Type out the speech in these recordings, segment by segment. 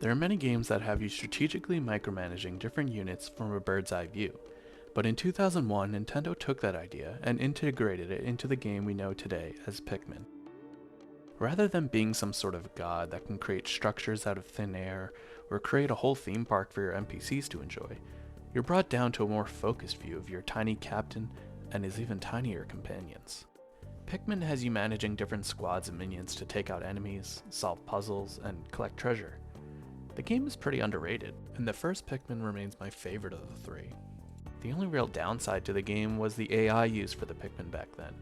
There are many games that have you strategically micromanaging different units from a bird's eye view, but in 2001 Nintendo took that idea and integrated it into the game we know today as Pikmin. Rather than being some sort of god that can create structures out of thin air or create a whole theme park for your NPCs to enjoy, you're brought down to a more focused view of your tiny captain and his even tinier companions. Pikmin has you managing different squads of minions to take out enemies, solve puzzles, and collect treasure. The game is pretty underrated, and the first Pikmin remains my favorite of the three. The only real downside to the game was the AI used for the Pikmin back then.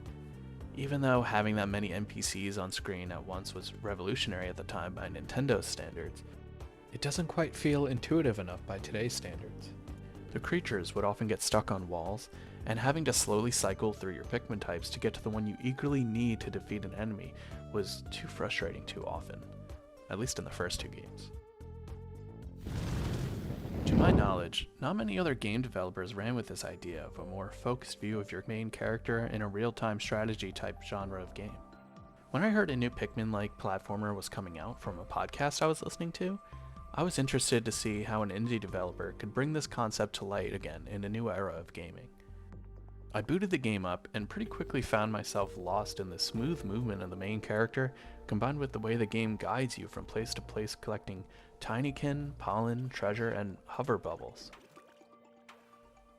Even though having that many NPCs on screen at once was revolutionary at the time by Nintendo's standards, it doesn't quite feel intuitive enough by today's standards. The creatures would often get stuck on walls, and having to slowly cycle through your Pikmin types to get to the one you eagerly need to defeat an enemy was too frustrating too often, at least in the first two games. To my knowledge, not many other game developers ran with this idea of a more focused view of your main character in a real-time strategy type genre of game. When I heard a new Pikmin-like platformer was coming out from a podcast I was listening to, I was interested to see how an indie developer could bring this concept to light again in a new era of gaming. I booted the game up and pretty quickly found myself lost in the smooth movement of the main character combined with the way the game guides you from place to place collecting Tinykin, pollen, treasure, and hover bubbles.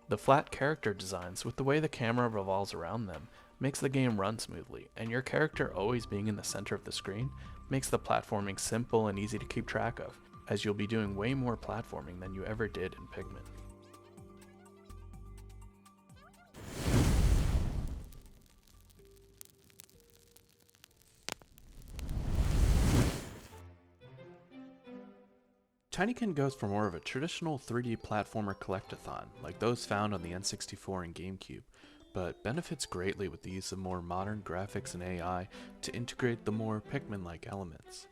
The flat character designs with the way the camera revolves around them makes the game run smoothly, and your character always being in the center of the screen makes the platforming simple and easy to keep track of, as you'll be doing way more platforming than you ever did in Pikmin. Tinykin goes for more of a traditional 3D platformer collectathon, like those found on the N64 and GameCube, but benefits greatly with the use of more modern graphics and AI to integrate the more Pikmin-like elements.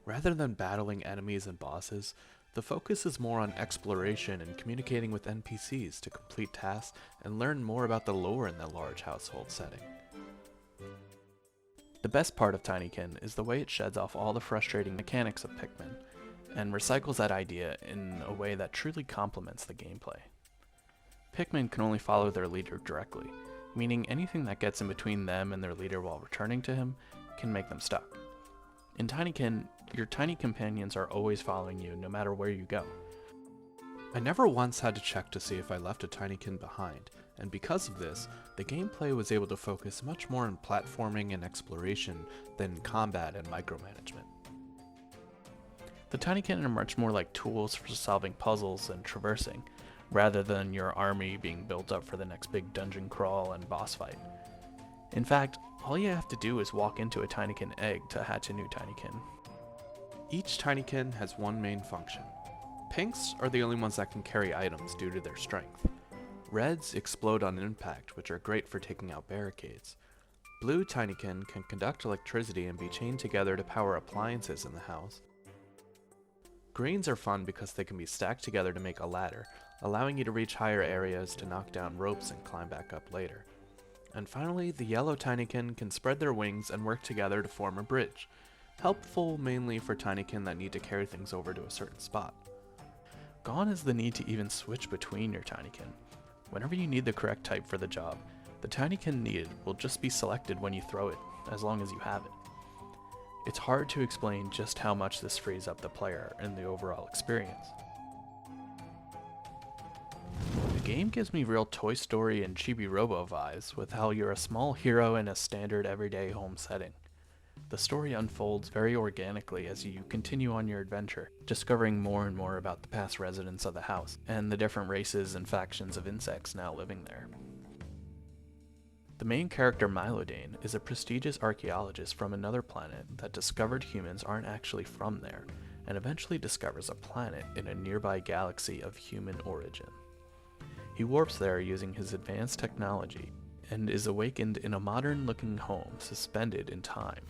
Rather than battling enemies and bosses, the focus is more on exploration and communicating with NPCs to complete tasks and learn more about the lore in the large household setting. The best part of Tinykin is the way it sheds off all the frustrating mechanics of Pikmin, and recycles that idea in a way that truly complements the gameplay. Pikmin can only follow their leader directly, meaning anything that gets in between them and their leader while returning to him can make them stuck. In Tinykin, your tiny companions are always following you no matter where you go. I never once had to check to see if I left a Tinykin behind, and because of this, the gameplay was able to focus much more on platforming and exploration than combat and micromanagement. The Tinykin are much more like tools for solving puzzles and traversing, rather than your army being built up for the next big dungeon crawl and boss fight. In fact, all you have to do is walk into a Tinykin egg to hatch a new Tinykin. Each Tinykin has one main function. Pinks are the only ones that can carry items due to their strength. Reds explode on impact, which are great for taking out barricades. Blue Tinykin can conduct electricity and be chained together to power appliances in the house. Greens are fun because they can be stacked together to make a ladder, allowing you to reach higher areas to knock down ropes and climb back up later. And finally, the yellow Tinykin can spread their wings and work together to form a bridge, helpful mainly for Tinykin that need to carry things over to a certain spot. Gone is the need to even switch between your Tinykin. Whenever you need the correct type for the job, the Tinykin needed will just be selected when you throw it, as long as you have it. It's hard to explain just how much this frees up the player in the overall experience. The game gives me real Toy Story and Chibi Robo vibes with how you're a small hero in a standard everyday home setting. The story unfolds very organically as you continue on your adventure, discovering more and more about the past residents of the house and the different races and factions of insects now living there. The main character Milodane is a prestigious archaeologist from another planet that discovered humans aren't actually from there, and eventually discovers a planet in a nearby galaxy of human origin. He warps there using his advanced technology, and is awakened in a modern-looking home suspended in time.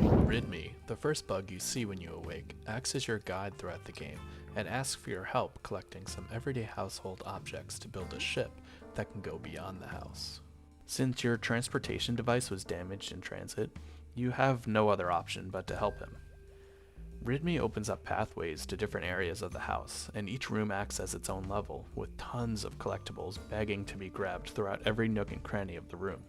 Ridme, the first bug you see when you awake, acts as your guide throughout the game, and asks for your help collecting some everyday household objects to build a ship that can go beyond the house. Since your transportation device was damaged in transit, you have no other option but to help him. README opens up pathways to different areas of the house, and each room acts as its own level, with tons of collectibles begging to be grabbed throughout every nook and cranny of the room.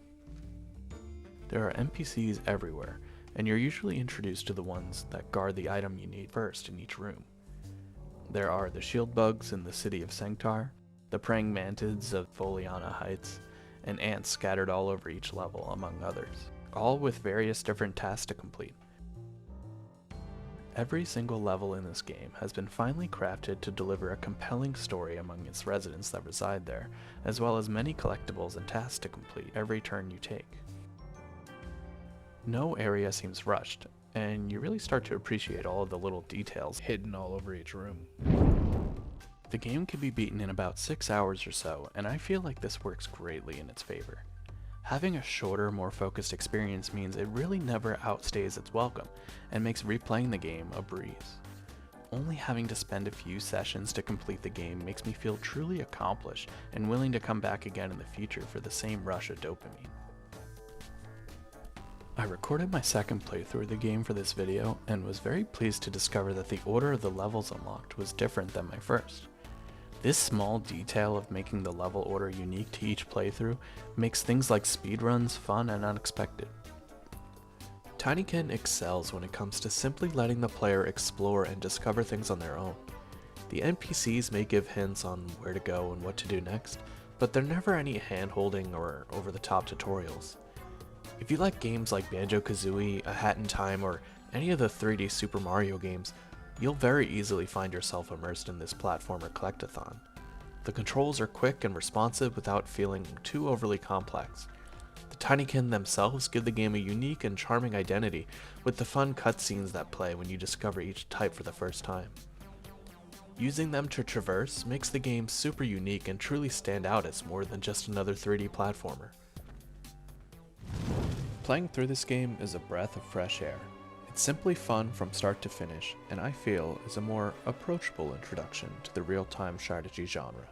There are NPCs everywhere, and you're usually introduced to the ones that guard the item you need first in each room. There are the shield bugs in the city of Sanctar, the praying mantids of Foliana Heights, and ants scattered all over each level, among others, all with various different tasks to complete. Every single level in this game has been finely crafted to deliver a compelling story among its residents that reside there, as well as many collectibles and tasks to complete every turn you take. No area seems rushed, and you really start to appreciate all of the little details hidden all over each room. The game can be beaten in about 6 hours or so, and I feel like this works greatly in its favor. Having a shorter, more focused experience means it really never outstays its welcome, and makes replaying the game a breeze. Only having to spend a few sessions to complete the game makes me feel truly accomplished and willing to come back again in the future for the same rush of dopamine. I recorded my second playthrough of the game for this video, and was very pleased to discover that the order of the levels unlocked was different than my first. This small detail of making the level order unique to each playthrough makes things like speedruns fun and unexpected. Tinykin excels when it comes to simply letting the player explore and discover things on their own. The NPCs may give hints on where to go and what to do next, but there are never any hand-holding or over-the-top tutorials. If you like games like Banjo-Kazooie, A Hat in Time, or any of the 3D Super Mario games, you'll very easily find yourself immersed in this platformer Collectathon. The controls are quick and responsive without feeling too overly complex. The Tinykin themselves give the game a unique and charming identity, with the fun cutscenes that play when you discover each type for the first time. Using them to traverse makes the game super unique and truly stand out as more than just another 3D platformer. Playing through this game is a breath of fresh air. It's simply fun from start to finish, and I feel is a more approachable introduction to the real-time strategy genre.